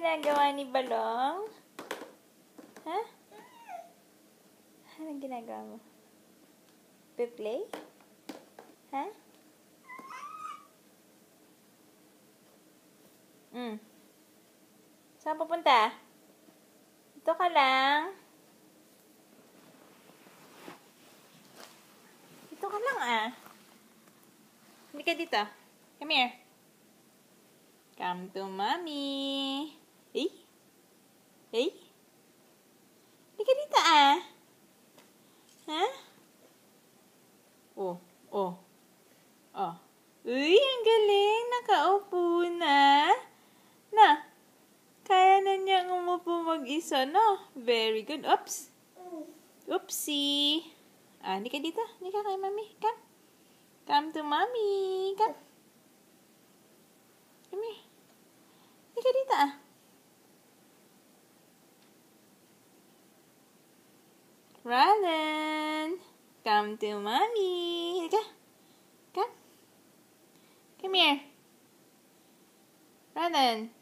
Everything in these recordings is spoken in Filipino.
ginagawa ni Balong? Ha? Anong ginagawa mo? Pe-play? Ha? Saan pupunta? Dito ka lang. Dito ka lang Hindi ka dito. Come here. Come to mommy. Eh? Eh? Hindi ka dito Ha? Oh. Uy, ang galing. Nakaupo na. Kaya na niyang umupo mag-isa, no? Very good. Oops. Oopsie. Hindi ka dito. Hindi ka kay mami. Come. Come to mommy. Come. Come here. Hindi ka dito, Rylan. Come to mommy. Hindi ka. Come. Come here. Rylan.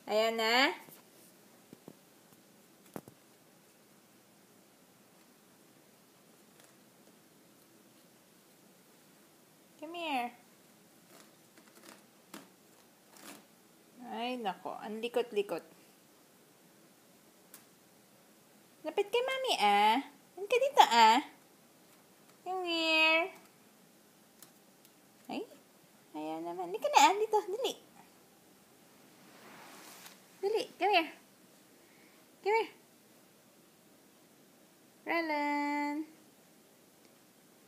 Ayan na. Come here. Ay, nako. Ang likot-likot. Lapit kay mami, Ano ka dito, Come here. Ay, ayan naman. Hindi ka na, dito. Dali. Dali, come here. Come here. Rylan.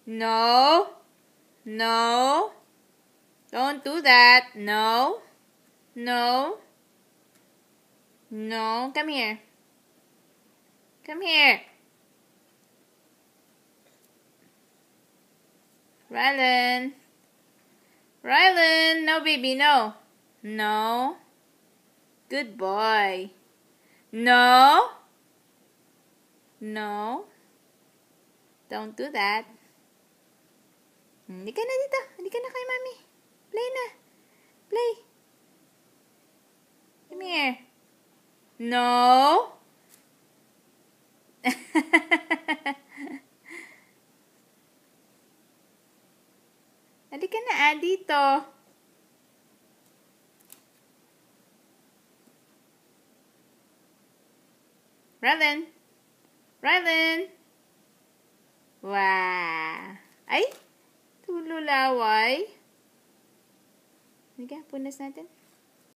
No. No. Don't do that. No. No. No. Come here. Come here. Rylan. Rylan. No, baby. No. No. Good boy. No. No. Don't do that. Hindi ka na dito. Hindi ka na kay mami. Play na. Play. Come here. No. Hindi ka na dito. Rylan. Rylan. Wow. Ay, tululaway. Sige, punas natin.